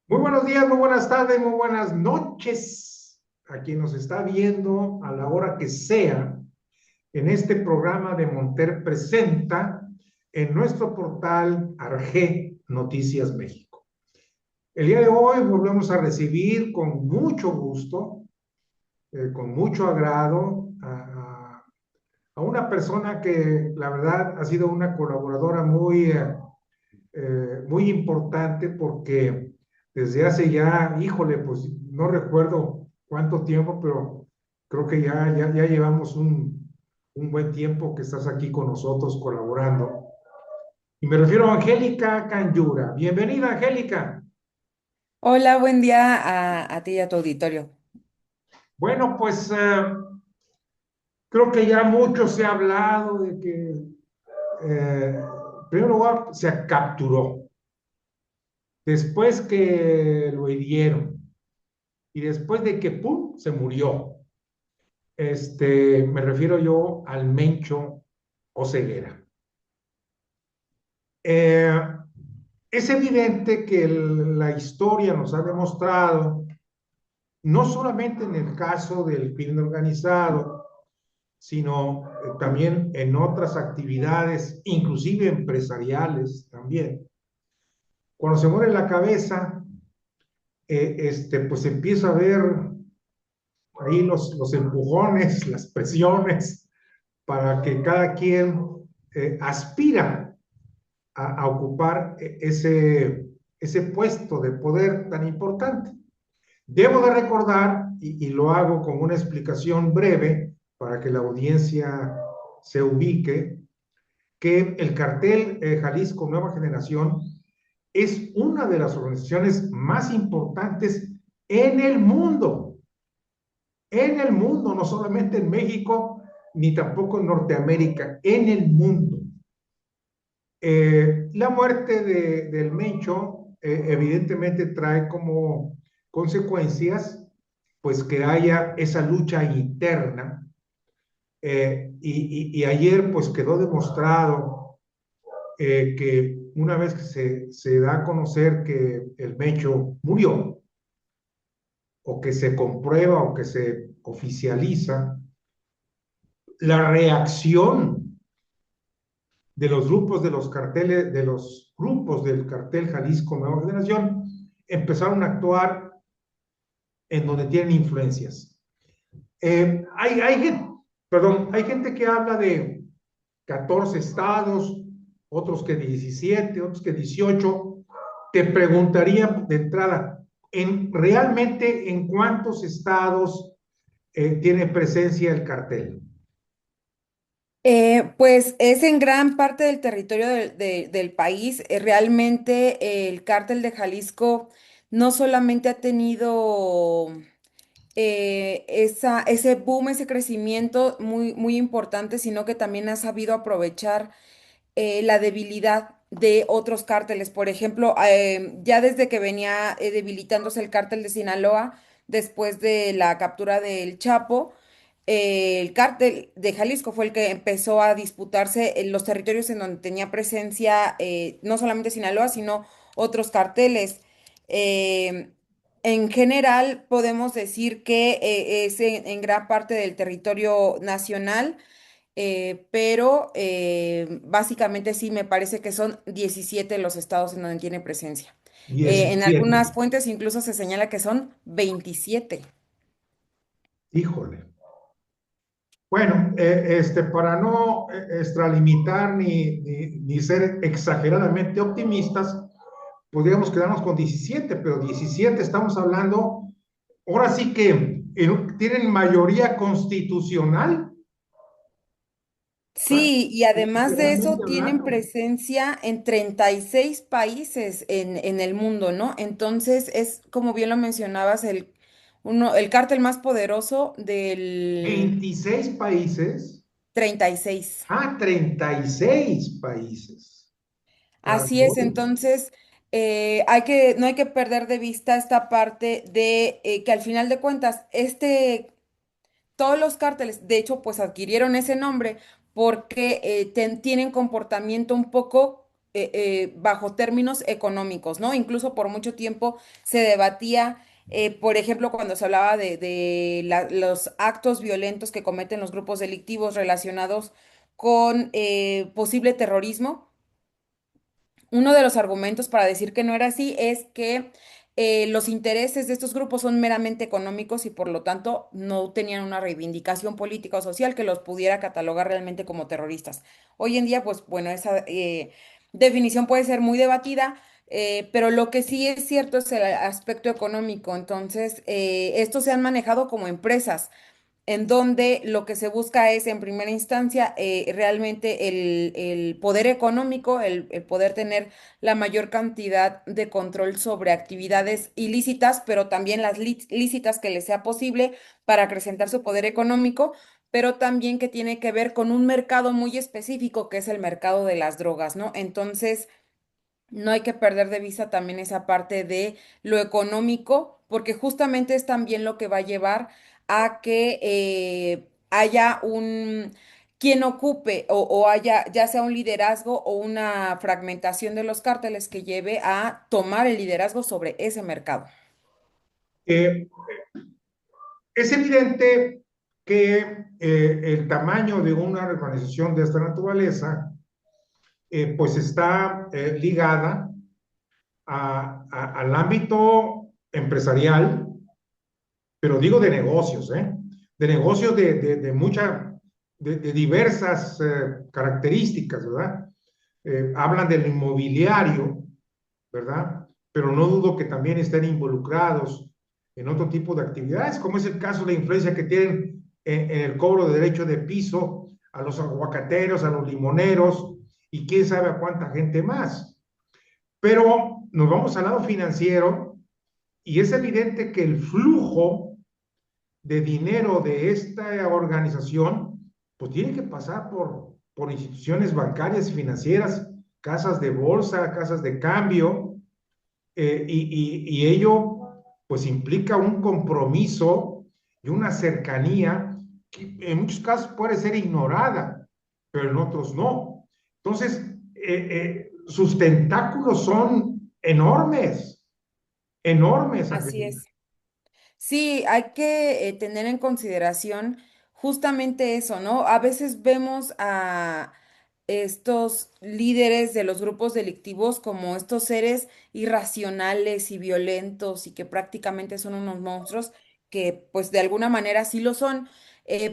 Muy buenos días, muy buenas tardes, muy buenas noches a quien nos está viendo a la hora que sea en este programa de Monter Presenta en nuestro portal Arge Noticias México. El día de hoy volvemos a recibir con mucho gusto, con mucho agrado a una persona que la verdad ha sido una colaboradora muy importante porque desde hace ya, híjole, pues no recuerdo cuánto tiempo, pero creo que ya llevamos un buen tiempo que estás aquí con nosotros colaborando. Y me refiero a Angélica Canyura. Bienvenida, Angélica. Hola, buen día a ti y a tu auditorio. Bueno, pues creo que ya mucho se ha hablado de que, en primer lugar, se capturó, después que lo hirieron y después de que, ¡pum!, se murió. Me refiero yo al Mencho Oseguera. Eh, es evidente que la historia nos ha demostrado, no solamente en el caso del crimen organizado, sino también en otras actividades, inclusive empresariales también. Cuando se muere la cabeza, pues empieza a ver ahí los empujones, las presiones, para que cada quien aspira a ocupar ese puesto de poder tan importante. Debo de recordar, y lo hago como una explicación breve para que la audiencia se ubique, que el cartel Jalisco Nueva Generación es una de las organizaciones más importantes en en el mundo, no solamente en México, ni tampoco en Norteamérica, en el mundo. La muerte del Mencho evidentemente trae como consecuencias pues que haya esa lucha interna y ayer pues quedó demostrado que una vez que se da a conocer que el Mencho murió o que se comprueba o que se oficializa, la reacción de los grupos de los carteles, de los grupos del cartel Jalisco Nueva Generación, empezaron a actuar en donde tienen influencias. Hay gente, perdón, hay gente que habla de 14 estados, otros que 17, otros que 18. Te preguntaría de entrada, ¿realmente en cuántos estados tiene presencia el cartel? Pues es en gran parte del territorio del país. Realmente el cártel de Jalisco no solamente ha tenido ese boom, ese crecimiento muy importante, sino que también ha sabido aprovechar la debilidad de otros cárteles. Por ejemplo, ya desde que venía debilitándose el cártel de Sinaloa, después de la captura del Chapo, el cártel de Jalisco fue el que empezó a disputarse en los territorios en donde tenía presencia no solamente Sinaloa, sino otros carteles. Eh, en general, podemos decir que es en gran parte del territorio nacional, pero básicamente sí, me parece que son 17 los estados en donde tiene presencia. En 17. algunas fuentes incluso se señala que son 27. Híjole. Bueno, para no extralimitar ni ser exageradamente optimistas, podríamos quedarnos con 17, pero 17 estamos hablando, ahora sí que tienen mayoría constitucional, Sí, y además de eso realmente tienen hablando. presencia en 36 países en el mundo, ¿no? Entonces es, como bien lo mencionabas, el cártel más poderoso del 26 países, 36. 36 países. Así es, Caray. entonces no hay que perder de vista esta parte de que al final de cuentas, todos los cárteles, de hecho, pues adquirieron ese nombre porque tienen comportamiento un poco bajo términos económicos, ¿no? Incluso por mucho tiempo se debatía, por ejemplo, cuando se hablaba de los actos violentos que cometen los grupos delictivos relacionados con posible terrorismo. Uno de los argumentos para decir que no era así es que los intereses de estos grupos son meramente económicos y por lo tanto no tenían una reivindicación política o social que los pudiera catalogar realmente como terroristas. Hoy en día, pues bueno, esa definición puede ser muy debatida, pero lo que sí es cierto es el aspecto económico. Entonces, estos se han manejado como empresas en donde lo que se busca es, en primera instancia, realmente el poder económico, el poder tener la mayor cantidad de control sobre actividades ilícitas, pero también las lícitas que les sea posible para acrecentar su poder económico, pero también que tiene que ver con un mercado muy específico, que es el mercado de las drogas, ¿no? Entonces, no hay que perder de vista también esa parte de lo económico, porque justamente es también lo que va a llevar a que haya un quien ocupe o haya ya sea un liderazgo o una fragmentación de los cárteles que lleve a tomar el liderazgo sobre ese mercado. Eh, es evidente que el tamaño de una organización de esta naturaleza pues está ligada al ámbito empresarial, pero digo de negocios, de negocios de diversas características, ¿verdad? Hablan del inmobiliario, ¿verdad? Pero no dudo que también estén involucrados en otro tipo de actividades, como es el caso de la influencia que tienen en el cobro de derecho de piso a los aguacateros, a los limoneros y quién sabe a cuánta gente más. Pero nos vamos al lado financiero y es evidente que el flujo de dinero de esta organización, pues tiene que pasar por instituciones bancarias y financieras, casas de bolsa, casas de cambio, y ello pues implica un compromiso y una cercanía que en muchos casos puede ser ignorada, pero en otros no. Entonces, sus tentáculos son enormes, enormes, Así Angélica. es. Sí, hay que tener en consideración justamente eso, ¿no? A veces vemos a estos líderes de los grupos delictivos como estos seres irracionales y violentos y que prácticamente son unos monstruos que pues de alguna manera sí lo son,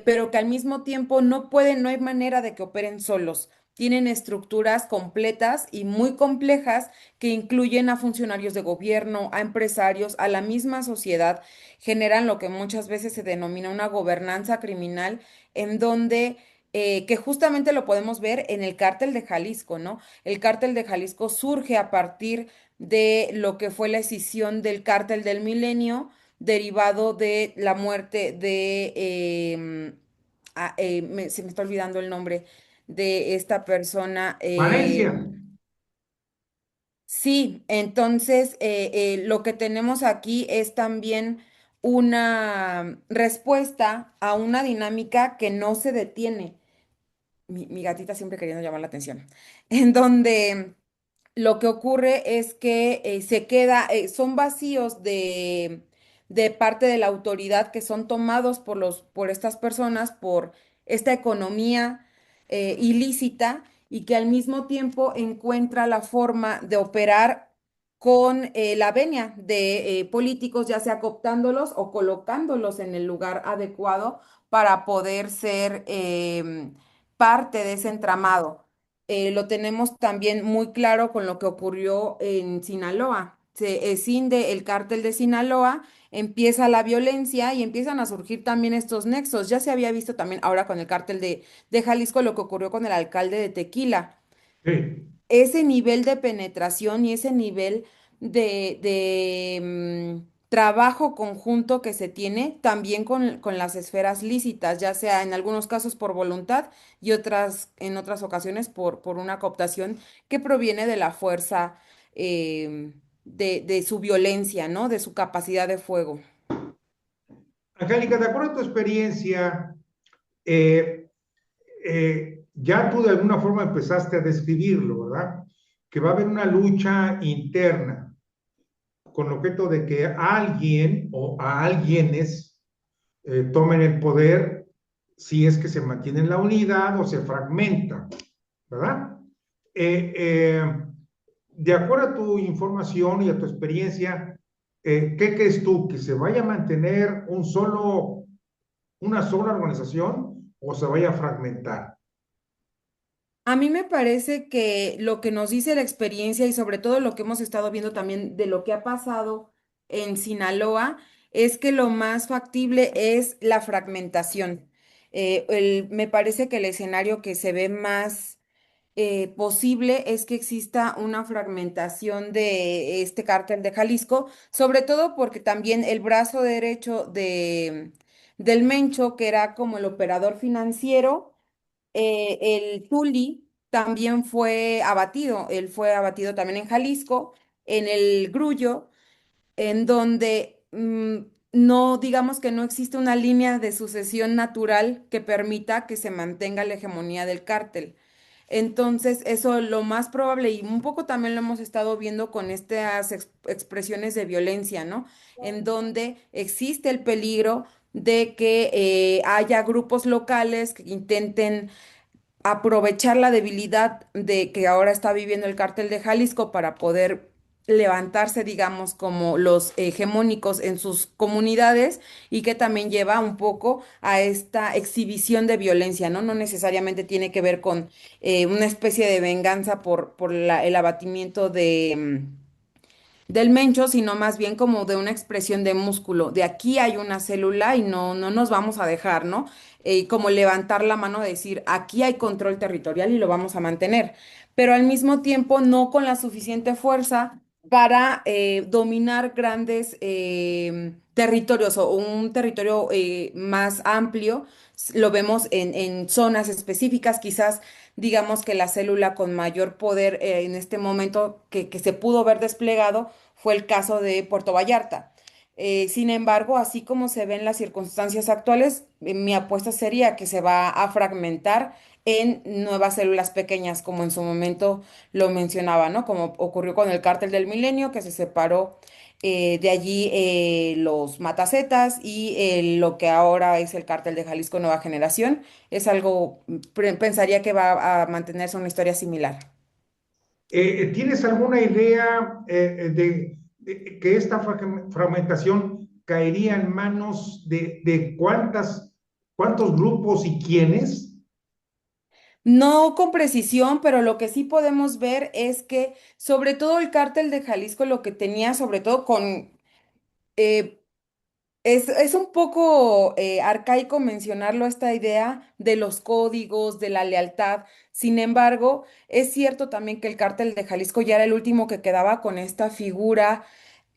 pero que al mismo tiempo no pueden, no hay manera de que operen solos. Tienen estructuras completas y muy complejas que incluyen a funcionarios de gobierno, a empresarios, a la misma sociedad, generan lo que muchas veces se denomina una gobernanza criminal, en donde, que justamente lo podemos ver en el cártel de Jalisco, ¿no? El cártel de Jalisco surge a partir de lo que fue la escisión del cártel del Milenio, derivado de la muerte de, se me está olvidando el nombre de esta persona. Valencia. Sí, entonces lo que tenemos aquí es también una respuesta a una dinámica que no se detiene. Mi gatita siempre queriendo llamar la atención, en donde lo que ocurre es que se queda, son vacíos de parte de la autoridad que son tomados por estas personas, por esta economía ilícita y que al mismo tiempo encuentra la forma de operar con la venia de políticos, ya sea cooptándolos o colocándolos en el lugar adecuado para poder ser parte de ese entramado. Lo tenemos también muy claro con lo que ocurrió en Sinaloa. Se escinde el cártel de Sinaloa, empieza la violencia y empiezan a surgir también estos nexos. Ya se había visto también ahora con el cártel de Jalisco lo que ocurrió con el alcalde de Tequila. Sí. Ese nivel de penetración y ese nivel trabajo conjunto que se tiene también con las esferas lícitas, ya sea en algunos casos por voluntad y en otras ocasiones por una cooptación que proviene de la fuerza de su violencia, ¿no? De su capacidad de fuego. Angélica, de acuerdo a tu experiencia, ya tú de alguna forma empezaste a describirlo, ¿verdad? que va a haber una lucha interna con el objeto de que alguien o a alguienes tomen el poder si es que se mantiene la unidad o se fragmenta, ¿verdad? Eh, eh, de acuerdo a tu información y a tu experiencia, ¿qué crees tú? ¿Que se vaya a mantener una sola organización o se vaya a fragmentar? A mí me parece que lo que nos dice la experiencia y sobre todo lo que hemos estado viendo también de lo que ha pasado en Sinaloa es que lo más factible es la fragmentación. Me parece que el escenario que se ve más posible es que exista una fragmentación de este cártel de Jalisco, sobre todo porque también el brazo derecho del Mencho, que era como el operador financiero, el Tuli también fue abatido. Él fue abatido también en Jalisco, en el Grullo, en donde no, digamos que no existe una línea de sucesión natural que permita que se mantenga la hegemonía del cártel. Entonces, eso lo más probable, y un poco también lo hemos estado viendo con estas expresiones de violencia, ¿no? En donde existe el peligro de que haya grupos locales que intenten aprovechar la debilidad de que ahora está viviendo el cártel de Jalisco para poder levantarse, digamos, como los hegemónicos en sus comunidades y que también lleva un poco a esta exhibición de violencia, ¿no? No necesariamente tiene que ver con una especie de venganza por el abatimiento del mencho, sino más bien como de una expresión de músculo. De aquí hay una célula y no nos vamos a dejar, ¿no? Como levantar la mano, decir, aquí hay control territorial y lo vamos a mantener, pero al mismo tiempo no con la suficiente fuerza para dominar grandes territorios o un territorio más amplio. Lo vemos en zonas específicas, quizás digamos que la célula con mayor poder en este momento que se pudo ver desplegado fue el caso de Puerto Vallarta. Sin embargo, así como se ven las circunstancias actuales, mi apuesta sería que se va a fragmentar en nuevas células pequeñas, como en su momento lo mencionaba, ¿no? Como ocurrió con el cártel del Milenio, que se separó de allí los Matacetas y lo que ahora es el cártel de Jalisco Nueva Generación. Es algo, pensaría que va a mantenerse una historia similar. ¿Tienes alguna idea de que esta fragmentación caería en manos de cuántos grupos y quiénes? No con precisión, pero lo que sí podemos ver es que sobre todo el cártel de Jalisco lo que tenía sobre todo con eh, es un poco arcaico mencionarlo, esta idea de los códigos, de la lealtad. Sin embargo, es cierto también que el cártel de Jalisco ya era el último que quedaba con esta figura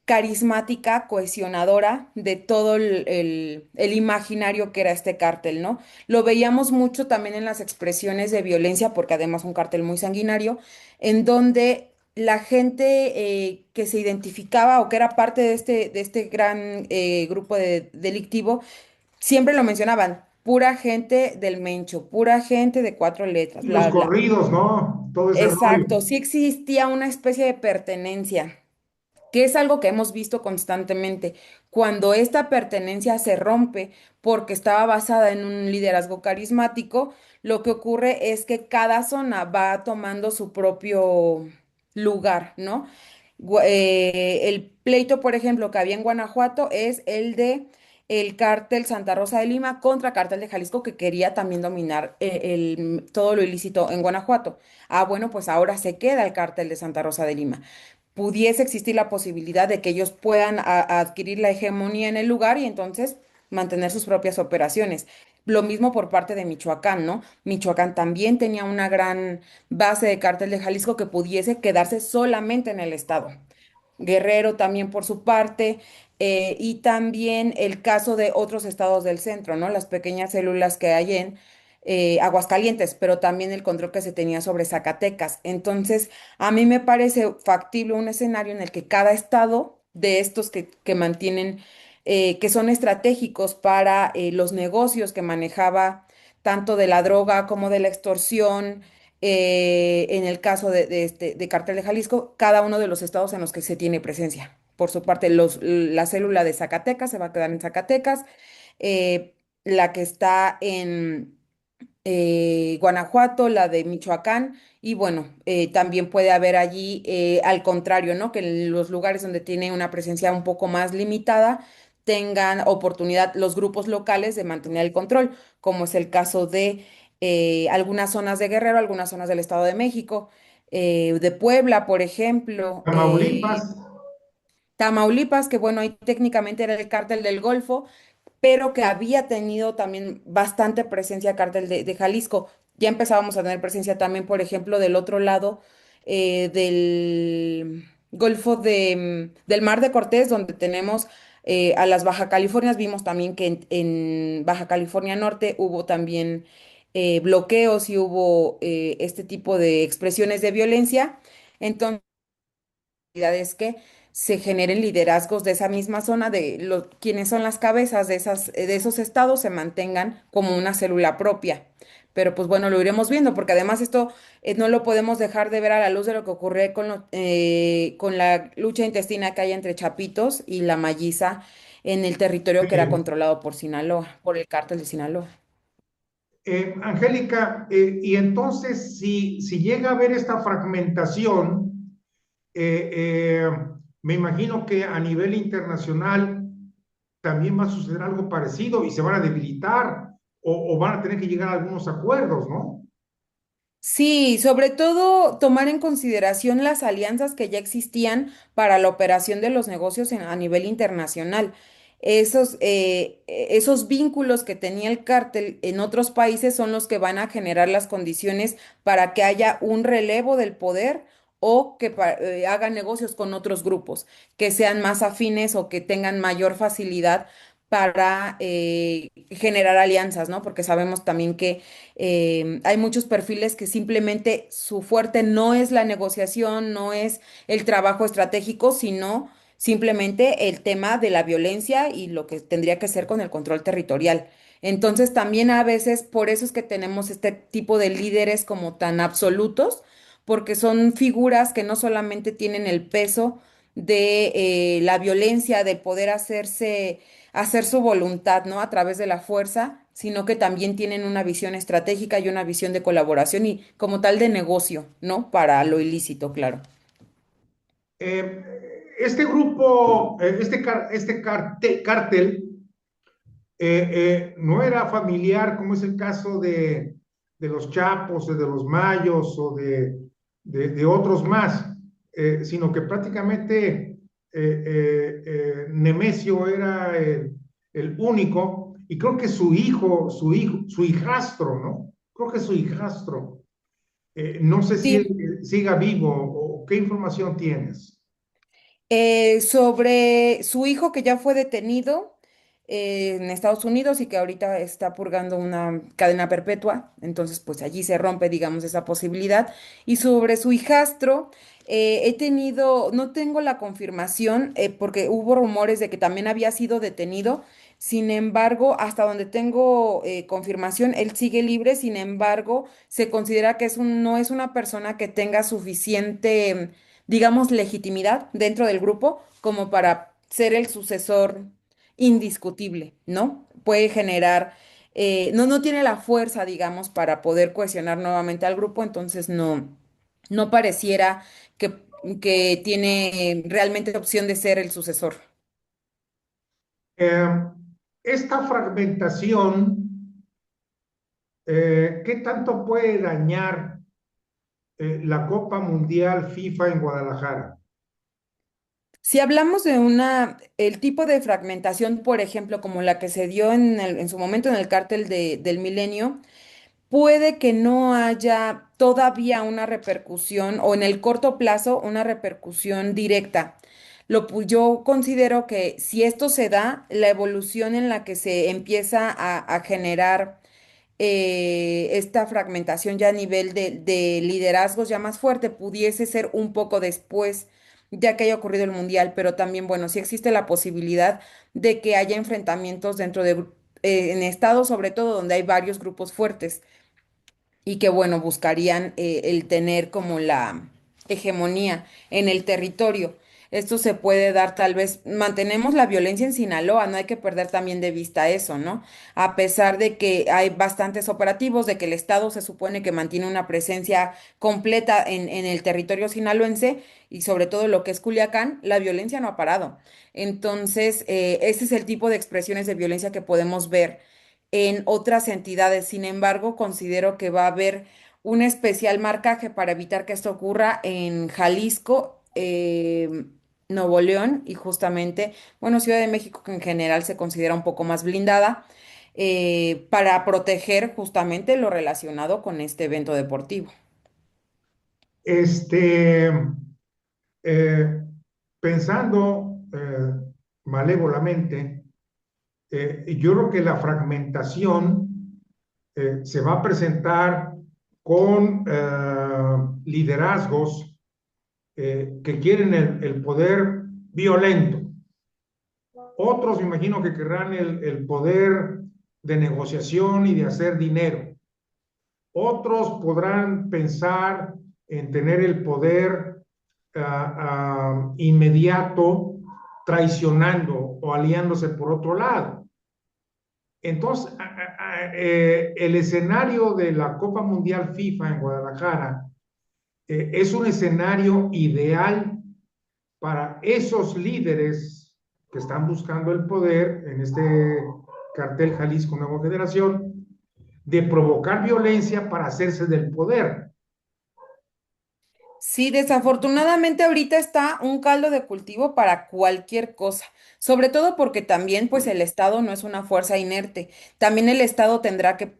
carismática, cohesionadora de todo el imaginario que era este cártel, ¿no? Lo veíamos mucho también en las expresiones de violencia, porque además un cártel muy sanguinario, en donde la gente que se identificaba o que era parte de este gran grupo delictivo, siempre lo mencionaban, pura gente del Mencho, pura gente de cuatro letras, Y los bla, bla. corridos, ¿no? Todo ese rollo. Exacto, sí existía una especie de pertenencia que es algo que hemos visto constantemente. Cuando esta pertenencia se rompe porque estaba basada en un liderazgo carismático, lo que ocurre es que cada zona va tomando su propio lugar, ¿no? El pleito, por ejemplo, que había en Guanajuato es el de el cártel Santa Rosa de Lima contra cártel de Jalisco que quería también dominar todo lo ilícito en Guanajuato. Ah, bueno, pues ahora se queda el cártel de Santa Rosa de Lima. Pudiese existir la posibilidad de que ellos puedan adquirir la hegemonía en el lugar y entonces mantener sus propias operaciones. Lo mismo por parte de Michoacán, ¿no? Michoacán también tenía una gran base de cártel de Jalisco que pudiese quedarse solamente en el estado. Guerrero también por su parte, y también el caso de otros estados del centro, ¿no? Las pequeñas células que hay en Aguascalientes, pero también el control que se tenía sobre Zacatecas. Entonces, a mí me parece factible un escenario en el que cada estado de estos que mantienen, que son estratégicos para los negocios que manejaba tanto de la droga como de la extorsión, en el caso de Cártel de Jalisco, cada uno de los estados en los que se tiene presencia. Por su parte, la célula de Zacatecas se va a quedar en Zacatecas, la que está en Guanajuato, la de Michoacán, y bueno, también puede haber allí, al contrario, ¿no? Que en los lugares donde tiene una presencia un poco más limitada, tengan oportunidad los grupos locales de mantener el control, como es el caso de algunas zonas de Guerrero, algunas zonas del Estado de México, de Puebla, por ejemplo. Tamaulipas, Tamaulipas, que bueno, ahí técnicamente era el cártel del Golfo, pero que había tenido también bastante presencia cártel de Jalisco. Ya empezábamos a tener presencia también, por ejemplo, del otro lado del Golfo del Mar de Cortés, donde tenemos a las Baja Californias. Vimos también que en Baja California Norte hubo también bloqueos y hubo este tipo de expresiones de violencia. Entonces, es que se generen liderazgos de esa misma zona, de quienes son las cabezas de esos estados se mantengan como una célula propia. Pero pues bueno, lo iremos viendo, porque además esto no lo podemos dejar de ver a la luz de lo que ocurre con la lucha intestina que hay entre Chapitos y la Malliza en el territorio que era sí. controlado por Sinaloa, por el cártel de Sinaloa. Angélica, y entonces si llega a haber esta fragmentación, eh, eh, me imagino que a nivel internacional también va a suceder algo parecido y se van a debilitar o van a tener que llegar a algunos acuerdos, ¿no? Sí, sobre todo tomar en consideración las alianzas que ya existían para la operación de los negocios a nivel internacional. Esos vínculos que tenía el cártel en otros países son los que van a generar las condiciones para que haya un relevo del poder o que hagan negocios con otros grupos que sean más afines o que tengan mayor facilidad para generar alianzas, ¿no? Porque sabemos también que hay muchos perfiles que simplemente su fuerte no es la negociación, no es el trabajo estratégico, sino simplemente el tema de la violencia y lo que tendría que ser con el control territorial. Entonces también a veces por eso es que tenemos este tipo de líderes como tan absolutos, porque son figuras que no solamente tienen el peso de la violencia, de poder hacer su voluntad, ¿no? A través de la fuerza, sino que también tienen una visión estratégica y una visión de colaboración y como tal de negocio, ¿no? Para lo ilícito, claro. Este grupo, cártel, no era familiar, como es el caso de los Chapos, de los Mayos o de otros más, sino que prácticamente Nemesio era el único, y creo que su hijastro, ¿no? Creo que su hijastro. No sé si Sí, él siga vivo o qué información tienes. sobre su hijo que ya fue detenido en Estados Unidos y que ahorita está purgando una cadena perpetua, entonces pues allí se rompe, digamos, esa posibilidad. Y sobre su hijastro, no tengo la confirmación porque hubo rumores de que también había sido detenido. Sin embargo, hasta donde tengo confirmación, él sigue libre. Sin embargo, se considera que no es una persona que tenga suficiente, digamos, legitimidad dentro del grupo como para ser el sucesor indiscutible, ¿no? Puede generar, no tiene la fuerza, digamos, para poder cohesionar nuevamente al grupo, entonces no pareciera que tiene realmente opción de ser el sucesor. Eh, esta fragmentación, ¿qué tanto puede dañar la Copa Mundial FIFA en Guadalajara? Si hablamos de el tipo de fragmentación, por ejemplo, como la que se dio en su momento en el cártel del Milenio, puede que no haya todavía una repercusión o en el corto plazo una repercusión directa. Yo considero que si esto se da, la evolución en la que se empieza a generar esta fragmentación ya a nivel de liderazgos ya más fuerte pudiese ser un poco después, ya que haya ocurrido el mundial, pero también, bueno, sí existe la posibilidad de que haya enfrentamientos en estados, sobre todo, donde hay varios grupos fuertes. y que, bueno, buscarían el tener como la hegemonía en el territorio. Esto se puede dar tal vez, mantenemos la violencia en Sinaloa, no hay que perder también de vista eso, ¿no? A pesar de que hay bastantes operativos, de que el Estado se supone que mantiene una presencia completa en el territorio sinaloense y sobre todo lo que es Culiacán, la violencia no ha parado. Entonces, ese es el tipo de expresiones de violencia que podemos ver en otras entidades. Sin embargo, considero que va a haber un especial marcaje para evitar que esto ocurra en Jalisco, Nuevo León y justamente, bueno, Ciudad de México, que en general se considera un poco más blindada, para proteger justamente lo relacionado con este evento deportivo. Este, eh, pensando malévolamente, yo creo que la fragmentación se va a presentar con liderazgos que quieren el poder violento. Otros, me imagino, que querrán el poder de negociación y de hacer dinero. Otros podrán pensar en tener el poder inmediato traicionando o aliándose por otro lado. Entonces, el escenario de la Copa Mundial FIFA en Guadalajara es un escenario ideal para esos líderes que están buscando el poder en este cartel Jalisco Nueva Generación, de provocar violencia para hacerse del poder. Sí, desafortunadamente ahorita está un caldo de cultivo para cualquier cosa, sobre todo porque también pues el Estado no es una fuerza inerte. También el Estado tendrá que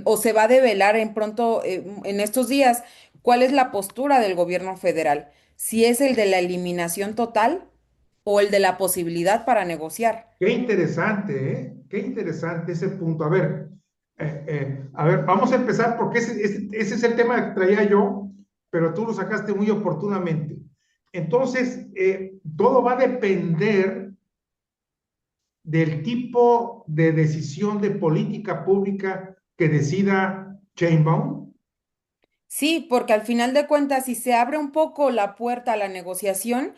o se va a develar en pronto, en estos días, cuál es la postura del gobierno federal, si es el de la eliminación total o el de la posibilidad para negociar. Qué interesante, ¿eh? Qué interesante ese punto. A ver, vamos a empezar porque ese es el tema que traía yo, pero tú lo sacaste muy oportunamente. Entonces, todo va a depender del tipo de decisión de política pública que decida Sheinbaum. Sí, porque al final de cuentas, si se abre un poco la puerta a la negociación,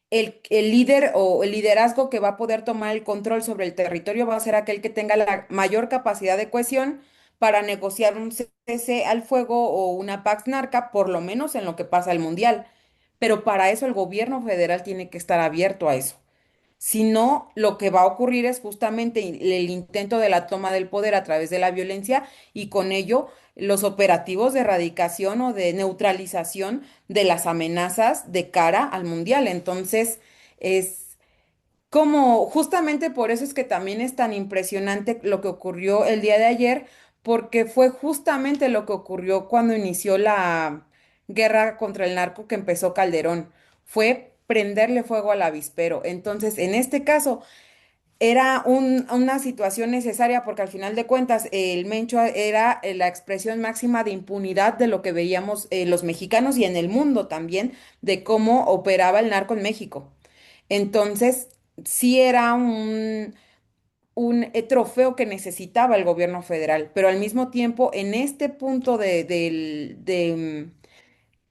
el líder o el liderazgo que va a poder tomar el control sobre el territorio va a ser aquel que tenga la mayor capacidad de cohesión para negociar un cese al fuego o una Pax Narca, por lo menos en lo que pasa al Mundial. Pero para eso el gobierno federal tiene que estar abierto a eso. Si no, lo que va a ocurrir es justamente el intento de la toma del poder a través de la violencia y con ello los operativos de erradicación o de neutralización de las amenazas de cara al mundial. Entonces, es como justamente por eso es que también es tan impresionante lo que ocurrió el día de ayer, porque fue justamente lo que ocurrió cuando inició la guerra contra el narco que empezó Calderón. Fue prenderle fuego al avispero. Entonces, en este caso, era una situación necesaria porque al final de cuentas el Mencho era la expresión máxima de impunidad de lo que veíamos los mexicanos y en el mundo también, de cómo operaba el narco en México. Entonces, sí era un trofeo que necesitaba el gobierno federal, pero al mismo tiempo, en este punto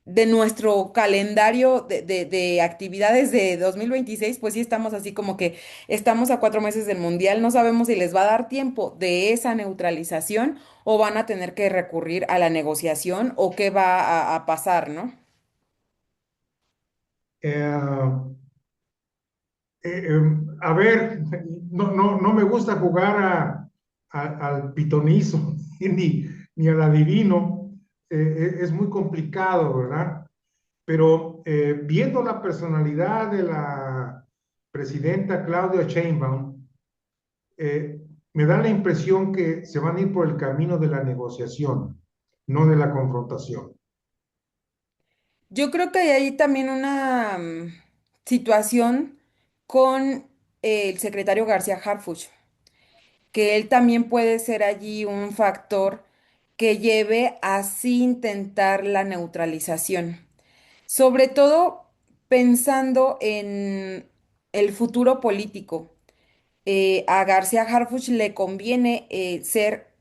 de nuestro calendario de actividades de 2026, pues sí estamos así como que estamos a 4 meses del mundial, no sabemos si les va a dar tiempo de esa neutralización o van a tener que recurrir a la negociación o qué va a pasar, ¿no? Eh, a ver, no me gusta jugar al pitonizo ni al adivino. Es muy complicado, ¿verdad? Pero viendo la personalidad de la presidenta Claudia Sheinbaum, eh, me da la impresión que se van a ir por el camino de la negociación, no de la confrontación. Yo creo que hay ahí también una situación con el secretario García Harfuch, que él también puede ser allí un factor que lleve a así intentar la neutralización. Sobre todo pensando en el futuro político. A García Harfuch le conviene ser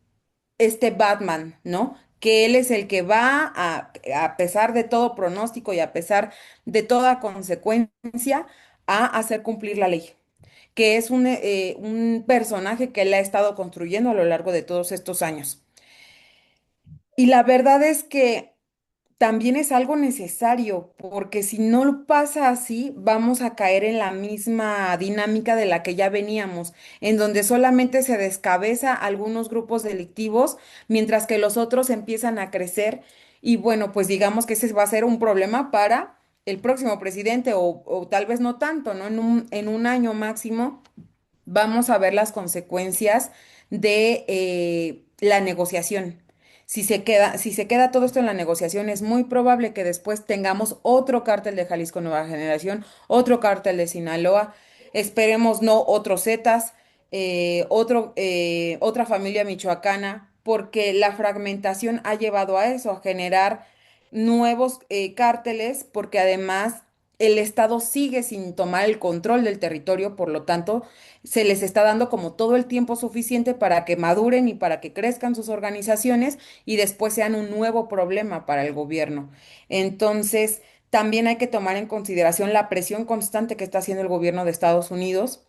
este Batman, ¿no? que él es el que va a pesar de todo pronóstico y a pesar de toda consecuencia, a hacer cumplir la ley, que es un personaje que él ha estado construyendo a lo largo de todos estos años. Y la verdad es que también es algo necesario, porque si no lo pasa así, vamos a caer en la misma dinámica de la que ya veníamos, en donde solamente se descabeza algunos grupos delictivos, mientras que los otros empiezan a crecer. Y bueno, pues digamos que ese va a ser un problema para el próximo presidente, o tal vez no tanto, ¿no? En un año máximo vamos a ver las consecuencias de la negociación. Si se queda todo esto en la negociación, es muy probable que después tengamos otro cártel de Jalisco Nueva Generación, otro cártel de Sinaloa, esperemos no otros Zetas, otra familia michoacana, porque la fragmentación ha llevado a eso, a generar nuevos cárteles, porque además el Estado sigue sin tomar el control del territorio, por lo tanto, se les está dando como todo el tiempo suficiente para que maduren y para que crezcan sus organizaciones y después sean un nuevo problema para el gobierno. Entonces, también hay que tomar en consideración la presión constante que está haciendo el gobierno de Estados Unidos,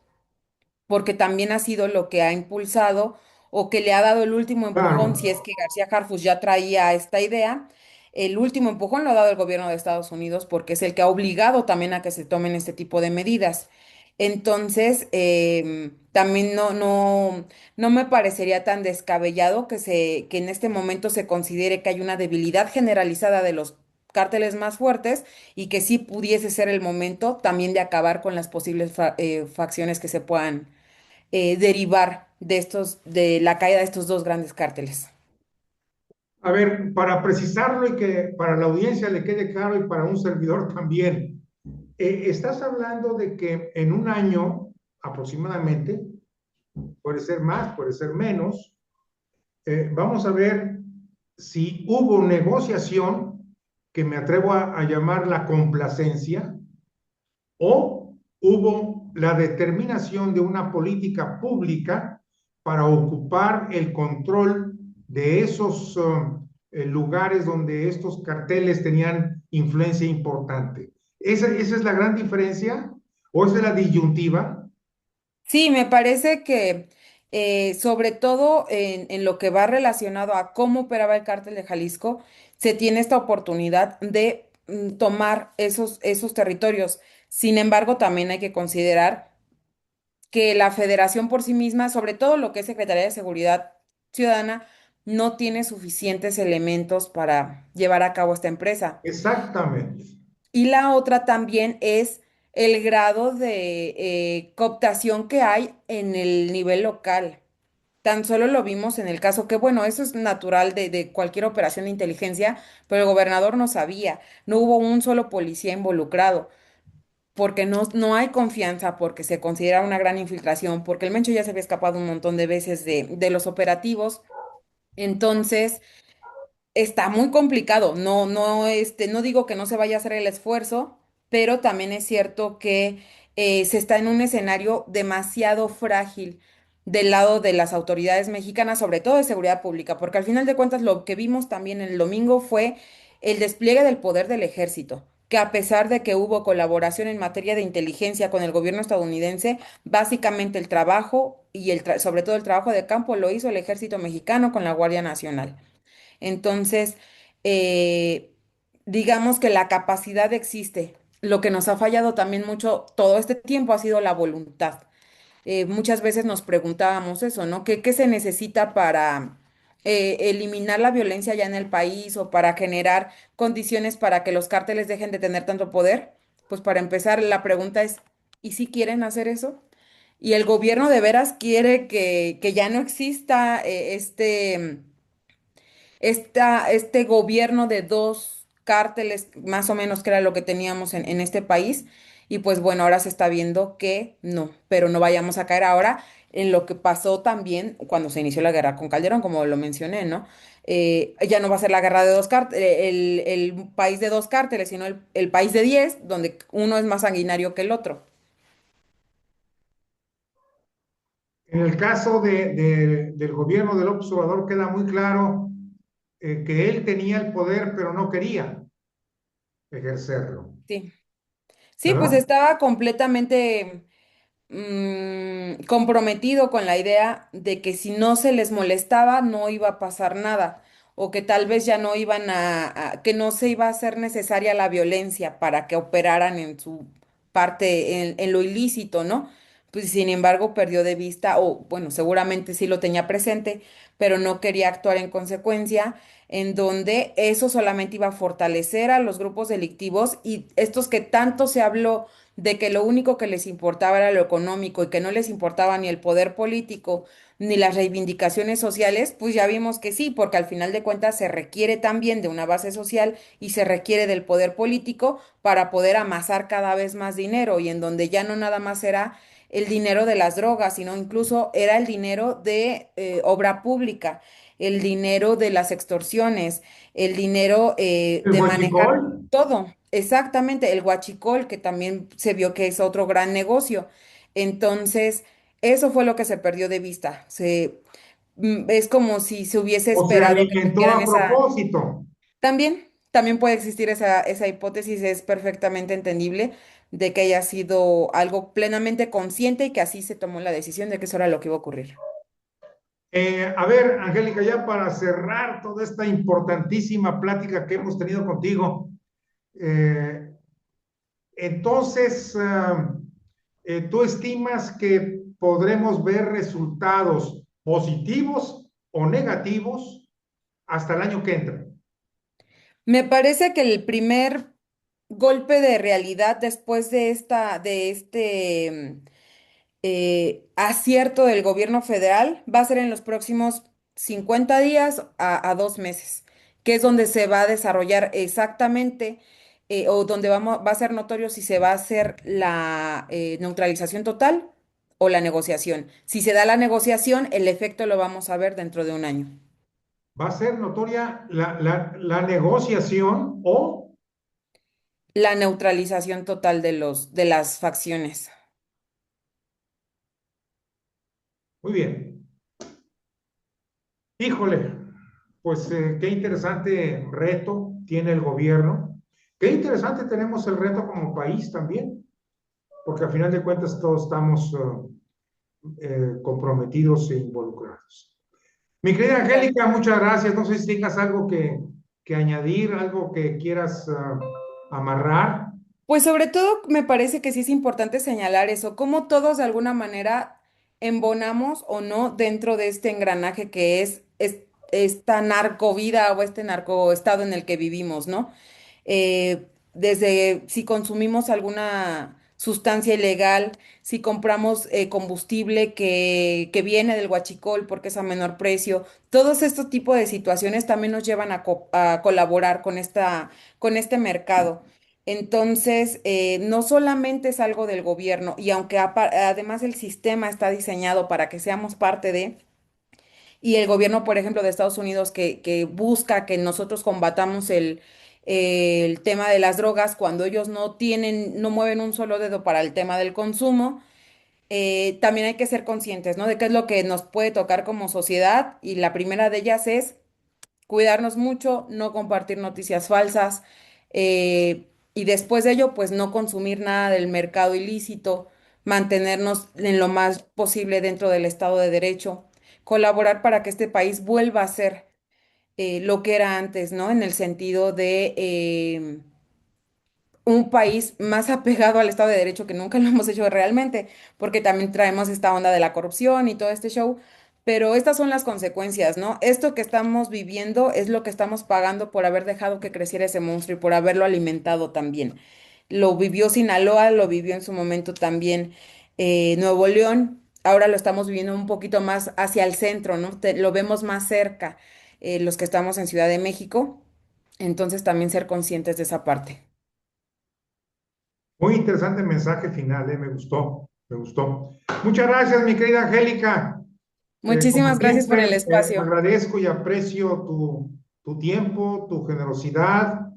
porque también ha sido lo que ha impulsado o que le ha dado el último empujón, Claro. si es que García Harfuch ya traía esta idea. El último empujón lo ha dado el gobierno de Estados Unidos porque es el que ha obligado también a que se tomen este tipo de medidas. Entonces, también no me parecería tan descabellado que en este momento se considere que hay una debilidad generalizada de los cárteles más fuertes y que sí pudiese ser el momento también de acabar con las posibles facciones que se puedan derivar de la caída de estos dos grandes cárteles. A ver, para precisarlo y que para la audiencia le quede claro y para un servidor también, estás hablando de que en un año aproximadamente, puede ser más, puede ser menos, vamos a ver si hubo negociación, que me atrevo a llamar la complacencia, o hubo la determinación de una política pública para ocupar el control de esos lugares donde estos carteles tenían influencia importante. ¿Esa es la gran diferencia? ¿O esa es la disyuntiva? Sí, me parece que sobre todo en lo que va relacionado a cómo operaba el cártel de Jalisco, se tiene esta oportunidad de tomar esos territorios. Sin embargo, también hay que considerar que la federación por sí misma, sobre todo lo que es Secretaría de Seguridad Ciudadana, no tiene suficientes elementos para llevar a cabo esta empresa. Exactamente. Y la otra también es el grado de cooptación que hay en el nivel local. Tan solo lo vimos en el caso que, bueno, eso es natural de cualquier operación de inteligencia, pero el gobernador no sabía, no hubo un solo policía involucrado, porque no hay confianza, porque se considera una gran infiltración, porque el Mencho ya se había escapado un montón de veces de los operativos. Entonces, está muy complicado. No digo que no se vaya a hacer el esfuerzo, pero también es cierto que se está en un escenario demasiado frágil del lado de las autoridades mexicanas, sobre todo de seguridad pública, porque al final de cuentas lo que vimos también el domingo fue el despliegue del poder del ejército, que a pesar de que hubo colaboración en materia de inteligencia con el gobierno estadounidense, básicamente el trabajo y sobre todo el trabajo de campo lo hizo el ejército mexicano con la Guardia Nacional. Entonces, eh, digamos que la capacidad existe. Lo que nos ha fallado también mucho todo este tiempo ha sido la voluntad. Muchas veces nos preguntábamos eso, ¿no? ¿Qué se necesita para eliminar la violencia ya en el país o para generar condiciones para que los cárteles dejen de tener tanto poder? Pues para empezar, la pregunta es, ¿y si quieren hacer eso? ¿Y el gobierno de veras quiere que ya no exista este gobierno de dos cárteles, más o menos que era lo que teníamos en este país? Y pues bueno, ahora se está viendo que no, pero no vayamos a caer ahora en lo que pasó también cuando se inició la guerra con Calderón, como lo mencioné, ¿no? Ya no va a ser la guerra de dos cárteles, el país de dos cárteles, sino el país de 10, donde uno es más sanguinario que el otro. En el caso del gobierno del López Obrador queda muy claro que él tenía el poder, pero no quería ejercerlo, Sí. Sí, pues ¿verdad? estaba completamente comprometido con la idea de que si no se les molestaba no iba a pasar nada o que tal vez ya no iban que no se iba a hacer necesaria la violencia para que operaran en su parte, en lo ilícito, ¿no? Pues sin embargo perdió de vista, o bueno, seguramente sí lo tenía presente, pero no quería actuar en consecuencia, en donde eso solamente iba a fortalecer a los grupos delictivos y estos que tanto se habló de que lo único que les importaba era lo económico y que no les importaba ni el poder político ni las reivindicaciones sociales, pues ya vimos que sí, porque al final de cuentas se requiere también de una base social y se requiere del poder político para poder amasar cada vez más dinero y en donde ya no nada más era el dinero de las drogas, sino incluso era el dinero de obra pública, el dinero de las extorsiones, el dinero El de manejar huachicol, todo, exactamente, el huachicol, que también se vio que es otro gran negocio. Entonces, eso fue lo que se perdió de vista. Es como si se hubiese o se esperado que alimentó tuvieran a esa. propósito. También puede existir esa hipótesis, es perfectamente entendible de que haya sido algo plenamente consciente y que así se tomó la decisión de que eso era lo que iba a ocurrir. A ver, Angélica, ya para cerrar toda esta importantísima plática que hemos tenido contigo, eh, entonces, ¿tú estimas que podremos ver resultados positivos o negativos hasta el año que entra? Me parece que el primer golpe de realidad después de este acierto del gobierno federal va a ser en los próximos 50 días a 2 meses, que es donde se va a desarrollar exactamente o donde va a ser notorio si se va a hacer la neutralización total o la negociación. Si se da la negociación, el efecto lo vamos a ver dentro de un año. ¿Va a ser notoria la negociación o, La neutralización total de las facciones. muy bien, híjole, pues qué interesante reto tiene el gobierno, qué interesante tenemos el reto como país también, porque al final de cuentas todos estamos comprometidos e involucrados. Mi querida Angélica, muchas gracias. No sé si tengas algo que añadir, algo que quieras amarrar. Pues sobre todo me parece que sí es importante señalar eso, cómo todos de alguna manera embonamos o no dentro de este engranaje que es esta narcovida o este narcoestado en el que vivimos, ¿no? Desde si consumimos alguna sustancia ilegal, si compramos combustible que viene del huachicol porque es a menor precio, todos estos tipos de situaciones también nos llevan a colaborar con este mercado. Entonces, no solamente es algo del gobierno, y aunque además el sistema está diseñado para que seamos parte de, y el gobierno, por ejemplo, de Estados Unidos, que busca que nosotros combatamos el tema de las drogas cuando ellos no mueven un solo dedo para el tema del consumo, también hay que ser conscientes, ¿no? De qué es lo que nos puede tocar como sociedad, y la primera de ellas es cuidarnos mucho, no compartir noticias falsas, y después de ello, pues no consumir nada del mercado ilícito, mantenernos en lo más posible dentro del Estado de Derecho, colaborar para que este país vuelva a ser lo que era antes, ¿no? En el sentido de un país más apegado al Estado de Derecho, que nunca lo hemos hecho realmente, porque también traemos esta onda de la corrupción y todo este show, pero estas son las consecuencias, ¿no? Esto que estamos viviendo es lo que estamos pagando por haber dejado que creciera ese monstruo y por haberlo alimentado también. Lo vivió Sinaloa, lo vivió en su momento también Nuevo León, ahora lo estamos viviendo un poquito más hacia el centro, ¿no? Lo vemos más cerca, los que estamos en Ciudad de México, entonces también ser conscientes de esa parte. Muy interesante mensaje final, me gustó, me gustó. Muchas gracias, mi querida Angélica. Como Muchísimas gracias por el siempre, espacio. agradezco y aprecio tu tiempo, tu generosidad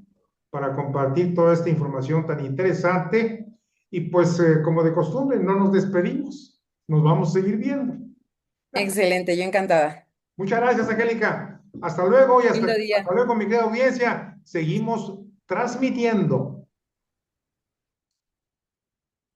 para compartir toda esta información tan interesante. Y pues, como de costumbre, no nos despedimos. Nos vamos a seguir viendo. Excelente, yo encantada. Muchas gracias, Angélica. Hasta luego y Lindo día. hasta luego, mi querida audiencia. Seguimos transmitiendo.